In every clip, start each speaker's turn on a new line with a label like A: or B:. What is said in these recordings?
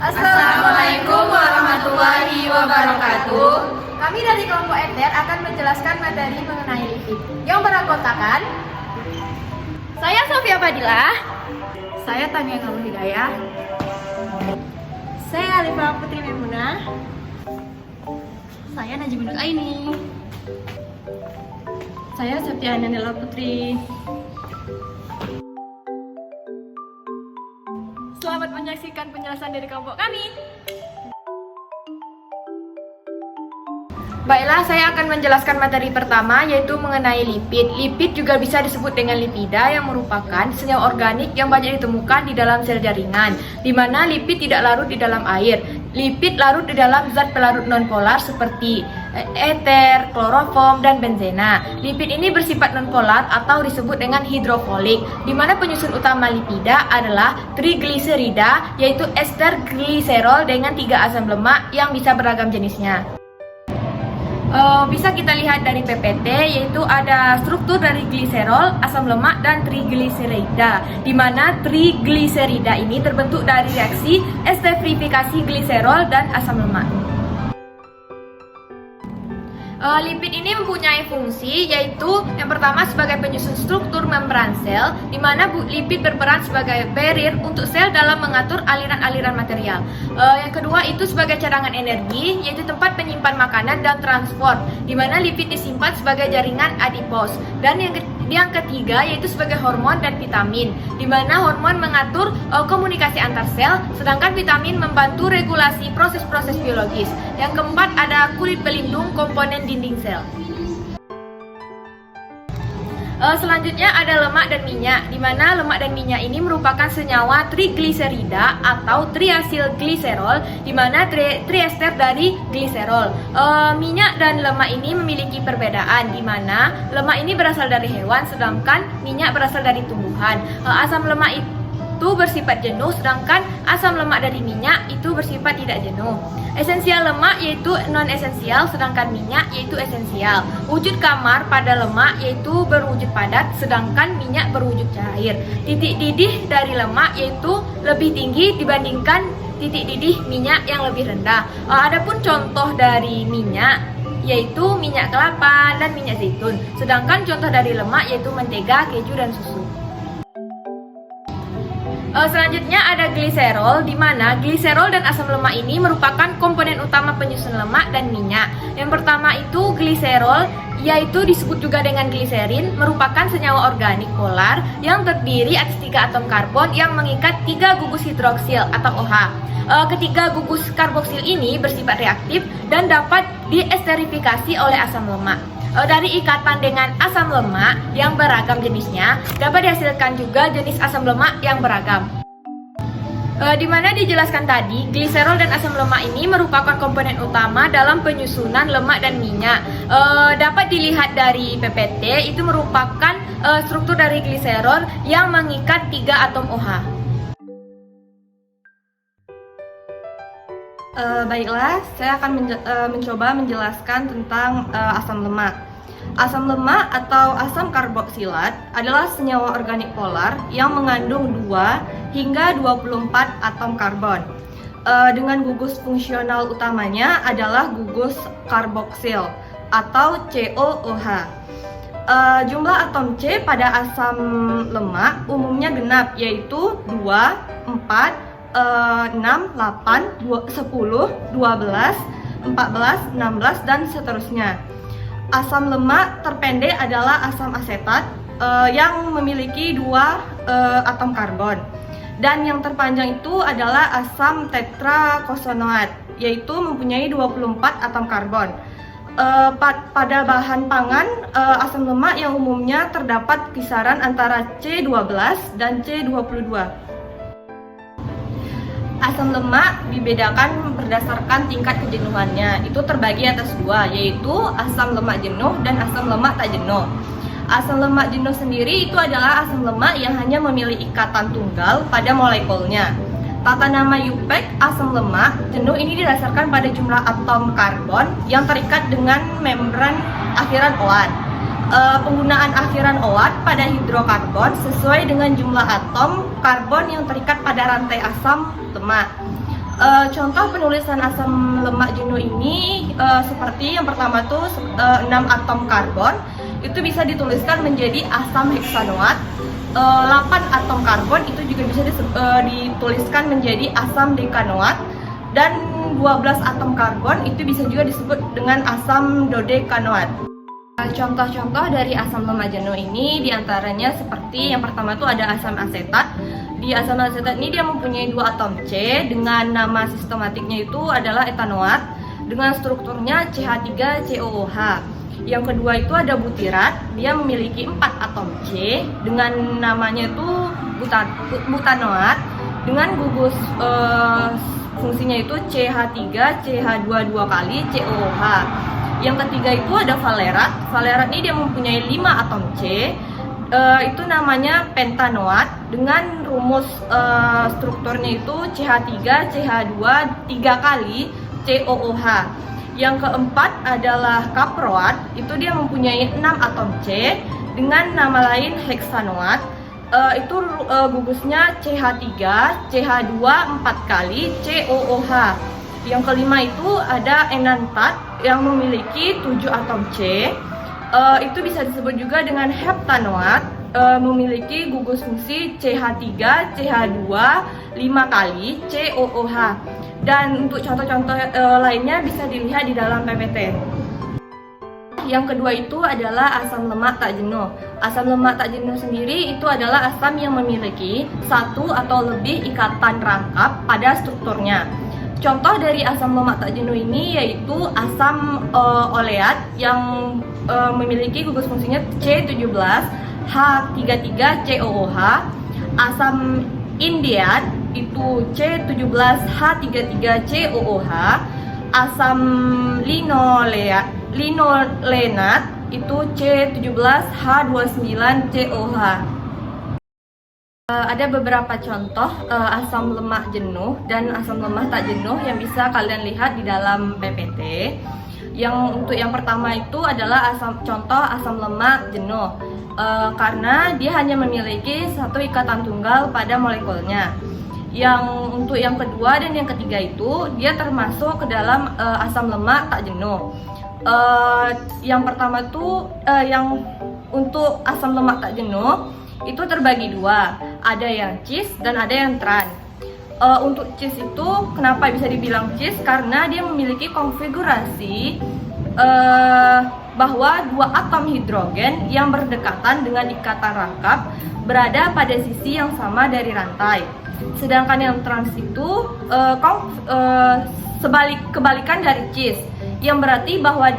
A: Assalamualaikum warahmatullahi wabarakatuh.
B: Kami dari kelompok Eter akan menjelaskan materi mengenai lipid yang beranggotakan saya Sofia Fadilah,
A: Saya Tania Nurul Hidayah.
B: saya Alifah Putri Memunah,
A: Saya Najib Nur Aini. Saya Septiana Nela Putri.
B: Selamat menyaksikan penjelasan dari kelompok kami. Baiklah, saya akan menjelaskan materi pertama yaitu mengenai lipid. Lipid juga bisa disebut dengan lipida yang merupakan senyawa organik yang banyak ditemukan di dalam sel jaringan, di mana lipid tidak larut di dalam air. Lipid larut di dalam zat pelarut nonpolar seperti eter, kloroform, dan benzena. Lipid ini bersifat nonpolar atau disebut dengan hidrofolik, di mana penyusun utama lipida adalah trigliserida, yaitu ester gliserol dengan 3 asam lemak yang bisa beragam jenisnya. Bisa kita lihat dari PPT, yaitu ada struktur dari gliserol, asam lemak, dan trigliserida, di mana trigliserida ini terbentuk dari reaksi esterifikasi gliserol dan asam lemak. Lipid ini mempunyai fungsi, yaitu yang pertama sebagai penyusun struktur membran sel, di mana lipid berperan sebagai barrier untuk sel dalam mengatur aliran-aliran material. Yang kedua itu sebagai cadangan energi, yaitu tempat penyimpan makanan dan transport, di mana lipid disimpan sebagai jaringan adipos. Dan yang ketiga yaitu sebagai hormon dan vitamin, di mana hormon mengatur komunikasi antar sel, sedangkan vitamin membantu regulasi proses-proses biologis. Yang keempat ada kulit pelindung komponen dinding sel. Selanjutnya ada lemak dan minyak, di mana lemak dan minyak ini merupakan senyawa trigliserida atau triasil gliserol, di mana triester dari gliserol. Minyak dan lemak ini memiliki perbedaan, di mana lemak ini berasal dari hewan, sedangkan minyak berasal dari tumbuhan. Asam lemak itu bersifat jenuh, sedangkan asam lemak dari minyak itu bersifat tidak jenuh. Esensial lemak yaitu non-esensial, sedangkan minyak yaitu esensial. Wujud kamar pada lemak yaitu berwujud padat, sedangkan minyak berwujud cair. Titik didih dari lemak yaitu lebih tinggi dibandingkan titik didih minyak yang lebih rendah. Adapun contoh dari minyak yaitu minyak kelapa dan minyak zaitun, sedangkan contoh dari lemak yaitu mentega, keju, dan susu. Selanjutnya ada gliserol, di mana gliserol dan asam lemak ini merupakan komponen utama penyusun lemak dan minyak. Yang pertama itu gliserol, yaitu disebut juga dengan gliserin, merupakan senyawa organik polar yang terdiri atas 3 atom karbon yang mengikat 3 gugus hidroksil atau OH. Ketiga gugus karboksil ini bersifat reaktif dan dapat diesterifikasi oleh asam lemak. Dari ikatan dengan asam lemak yang beragam jenisnya, dapat dihasilkan juga jenis asam lemak yang beragam. Di mana dijelaskan tadi, gliserol dan asam lemak ini merupakan komponen utama dalam penyusunan lemak dan minyak. Dapat dilihat dari PPT, itu merupakan struktur dari gliserol yang mengikat 3 atom OH.
A: Baiklah, saya akan mencoba menjelaskan tentang asam lemak. Asam lemak atau asam karboksilat adalah senyawa organik polar yang mengandung 2 hingga 24 atom karbon. Dengan gugus fungsional utamanya adalah gugus karboksil atau COOH. Jumlah atom C pada asam lemak umumnya genap, yaitu 2, 4, 6, 8, 10, 12, 14, 16, dan seterusnya. Asam lemak terpendek adalah asam asetat yang memiliki 2 atom karbon. Dan yang terpanjang itu adalah asam tetrakosonoat, yaitu mempunyai 24 atom karbon. Pada bahan pangan, asam lemak yang umumnya terdapat kisaran antara C12 dan C22. Asam lemak dibedakan berdasarkan tingkat kejenuhannya. Itu terbagi atas 2, yaitu asam lemak jenuh dan asam lemak tak jenuh. Asam lemak jenuh sendiri itu adalah asam lemak yang hanya memiliki ikatan tunggal pada molekulnya. Tata nama UPEC asam lemak jenuh ini didasarkan pada jumlah atom karbon yang terikat dengan membran akhiran OAT. Penggunaan akhiran OAT pada hidrokarbon sesuai dengan jumlah atom karbon yang terikat pada rantai asam lemak. Contoh penulisan asam lemak jenuh ini seperti yang pertama tuh 6 atom karbon itu bisa dituliskan menjadi asam heksanoat. 8 atom karbon itu juga bisa dituliskan menjadi asam dekanoat, dan 12 atom karbon itu bisa juga disebut dengan asam dodekanoat. Contoh-contoh dari asam lemak jenuh ini diantaranya seperti yang pertama tuh ada asam asetat. Di asam asetat ini dia mempunyai 2 atom C dengan nama sistematiknya itu adalah etanoat dengan strukturnya CH3COOH. Yang kedua itu ada butirat, dia memiliki 4 atom C dengan namanya itu butanoat dengan gugus fungsinya itu CH3CH2 2 kali COOH. Yang ketiga itu ada valerat. Valerat ini dia mempunyai 5 atom C. Itu namanya pentanoat dengan rumus strukturnya itu CH3CH2 3 kali COOH. Yang keempat adalah kaproat. Itu dia mempunyai 6 atom C dengan nama lain heksanoat. Itu gugusnya CH3CH2 4 kali COOH. Yang kelima itu ada enantat yang memiliki 7 atom C. Itu bisa disebut juga dengan heptanoat, memiliki gugus fungsi CH3CH2 5 kali COOH. Dan untuk contoh-contoh lainnya bisa dilihat di dalam PPT. Yang kedua itu adalah asam lemak tak jenuh. Asam lemak tak jenuh sendiri itu adalah asam yang memiliki 1 atau lebih ikatan rangkap pada strukturnya. Contoh dari asam lemak tak jenuh ini yaitu asam oleat yang memiliki gugus fungsinya C17H33COOH, asam indeat itu C17H33COOH, asam linolenat itu C17H29COOH. Ada beberapa contoh asam lemak jenuh dan asam lemak tak jenuh yang bisa kalian lihat di dalam PPT. Untuk yang pertama itu adalah contoh asam lemak jenuh, karena dia hanya memiliki 1 ikatan tunggal pada molekulnya. Untuk yang kedua dan yang ketiga itu dia termasuk ke dalam asam lemak tak jenuh. Yang pertama tuh untuk asam lemak tak jenuh itu terbagi 2, ada yang cis dan ada yang trans. Untuk cis itu kenapa bisa dibilang cis? Karena dia memiliki konfigurasi bahwa 2 atom hidrogen yang berdekatan dengan ikatan rangkap berada pada sisi yang sama dari rantai. Sedangkan yang trans itu kebalikan dari cis, yang berarti bahwa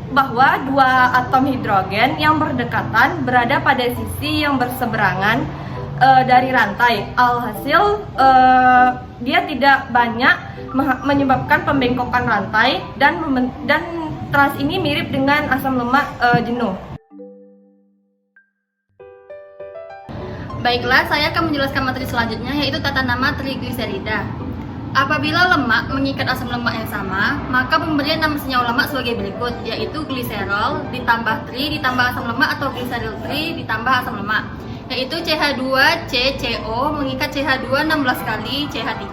A: bahwa 2 atom hidrogen yang berdekatan berada pada sisi yang berseberangan dari rantai. Alhasil dia tidak banyak menyebabkan pembengkokan rantai dan trans ini mirip dengan asam lemak jenuh.
C: Baiklah, saya akan menjelaskan materi selanjutnya yaitu tata nama trigliserida. Apabila lemak mengikat asam lemak yang sama, maka pemberian nama senyawa lemak sebagai berikut, yaitu gliserol ditambah tri ditambah asam lemak atau gliserol tri ditambah asam lemak, yaitu CH2CCO mengikat CH2 16 kali CH3,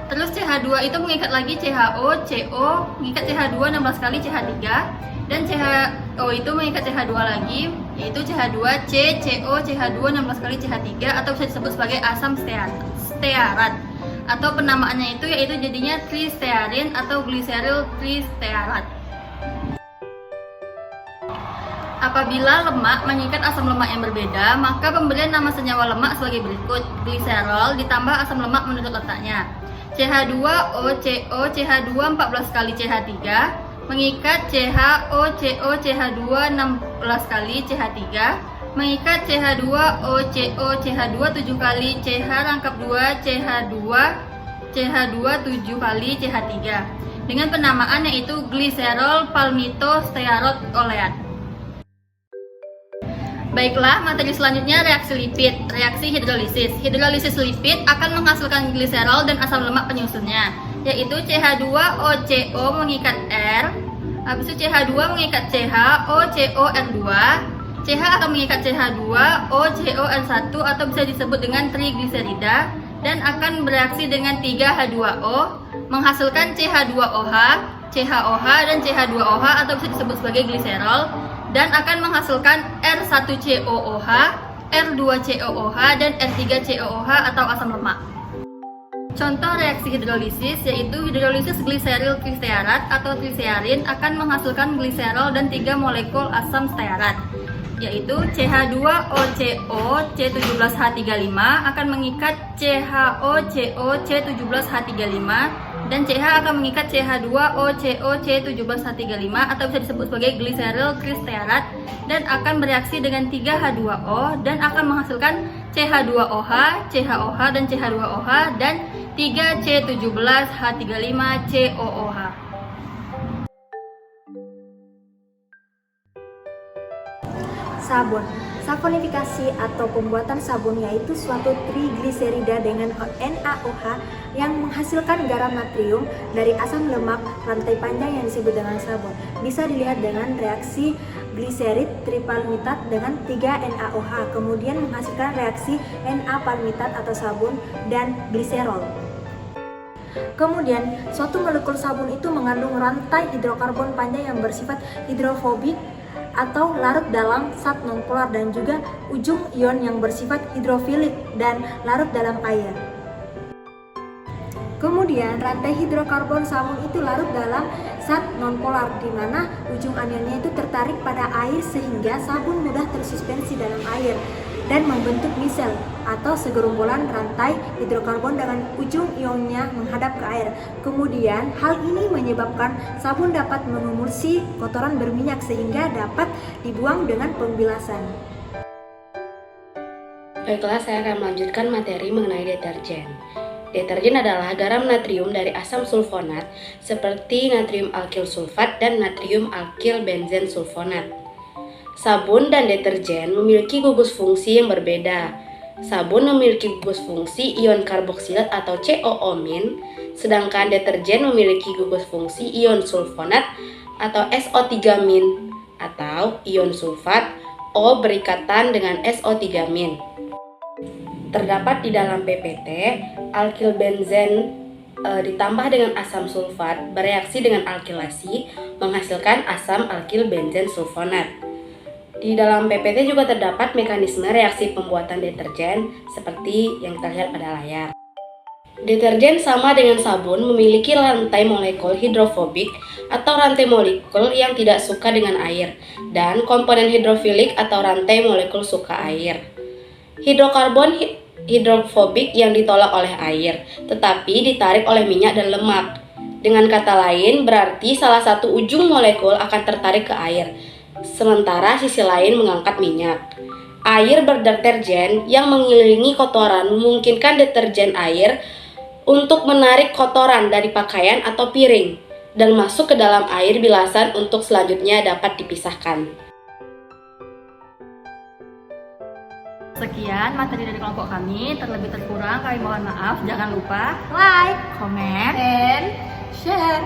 C: terus CH2 itu mengikat lagi CHO, CO mengikat CH2 16 kali CH3, dan CHO itu mengikat CH2 lagi, yaitu CH2CCO CH2 16 kali CH3 atau bisa disebut sebagai asam stearat. Atau penamaannya itu yaitu jadinya tristearin atau gliseril tristearat. Apabila lemak mengikat asam lemak yang berbeda, maka pemberian nama senyawa lemak sebagai berikut: gliserol ditambah asam lemak menurut letaknya. CH2OCO CH2 14 kali CH3 mengikat CHOCO CH2 16 kali CH3 mengikat CH2OCO CH2 7 kali CH rangkap 2 CH2 7 kali CH3 dengan penamaan yaitu gliserol palmitostearot oleat. Baiklah, materi selanjutnya reaksi lipid, reaksi hidrolisis. Hidrolisis lipid akan menghasilkan gliserol dan asam lemak penyusunnya, yaitu CH2OCO mengikat R, habis itu CH2 mengikat CH, OCOR2, CH akan mengikat CH2, OCOR1 atau bisa disebut dengan trigliserida, dan akan bereaksi dengan 3H2O menghasilkan CH2OH, CHOH dan CH2OH atau bisa disebut sebagai gliserol, dan akan menghasilkan R1COOH, R2COOH dan R3COOH atau asam lemak. Contoh reaksi hidrolisis yaitu hidrolisis gliseril tristearat atau tristearin akan menghasilkan gliserol dan 3 molekul asam stearat, yaitu CH2OCO C17H35 akan mengikat CHOCO C17H35 dan CH akan mengikat CH2OCO C17H35 atau bisa disebut sebagai gliseril tristearat dan akan bereaksi dengan 3H2O dan akan menghasilkan CH2OH, CHOH dan CH2OH dan 3C17H35COOH.
D: Sabun. Saponifikasi atau pembuatan sabun yaitu suatu trigliserida dengan NaOH yang menghasilkan garam natrium dari asam lemak rantai panjang yang disebut dengan sabun. Bisa dilihat dengan reaksi gliserid tripalmitat dengan 3NaOH, kemudian menghasilkan reaksi Na-palmitat atau sabun dan gliserol. Kemudian, suatu molekul sabun itu mengandung rantai hidrokarbon panjang yang bersifat hidrofobik atau larut dalam zat nonpolar dan juga ujung ion yang bersifat hidrofilik dan larut dalam air. Kemudian rantai hidrokarbon sabun itu larut dalam zat nonpolar di mana ujung anionnya itu tertarik pada air sehingga sabun mudah tersuspensi dalam air dan membentuk misel atau segerombolan rantai hidrokarbon dengan ujung ionnya menghadap ke air. Kemudian hal ini menyebabkan sabun dapat mengemulsi kotoran berminyak sehingga dapat dibuang dengan pembilasan.
E: Baiklah, saya akan melanjutkan materi mengenai deterjen. Deterjen adalah garam natrium dari asam sulfonat seperti natrium alkil sulfat dan natrium alkil benzen sulfonat. Sabun dan deterjen memiliki gugus fungsi yang berbeda. Sabun memiliki gugus fungsi ion karboksilat atau COO-, sedangkan deterjen memiliki gugus fungsi ion sulfonat atau SO3- atau ion sulfat O berikatan dengan SO3-. Terdapat di dalam PPT, alkil benzen ditambah dengan asam sulfat bereaksi dengan alkilasi menghasilkan asam alkil benzen sulfonat. Di dalam PPT juga terdapat mekanisme reaksi pembuatan deterjen seperti yang kita lihat pada layar. Deterjen sama dengan sabun memiliki rantai molekul hidrofobik atau rantai molekul yang tidak suka dengan air dan komponen hidrofilik atau rantai molekul suka air. Hidrokarbon hidrofobik yang ditolak oleh air, tetapi ditarik oleh minyak dan lemak. Dengan kata lain, berarti salah satu ujung molekul akan tertarik ke air, sementara sisi lain mengangkat minyak. Air berdeterjen yang mengelilingi kotoran memungkinkan deterjen air untuk menarik kotoran dari pakaian atau piring dan masuk ke dalam air bilasan untuk selanjutnya dapat dipisahkan.
C: Sekian materi dari kelompok kami, terlebih terkurang kami mohon maaf. Jangan lupa like, comment,
A: And share.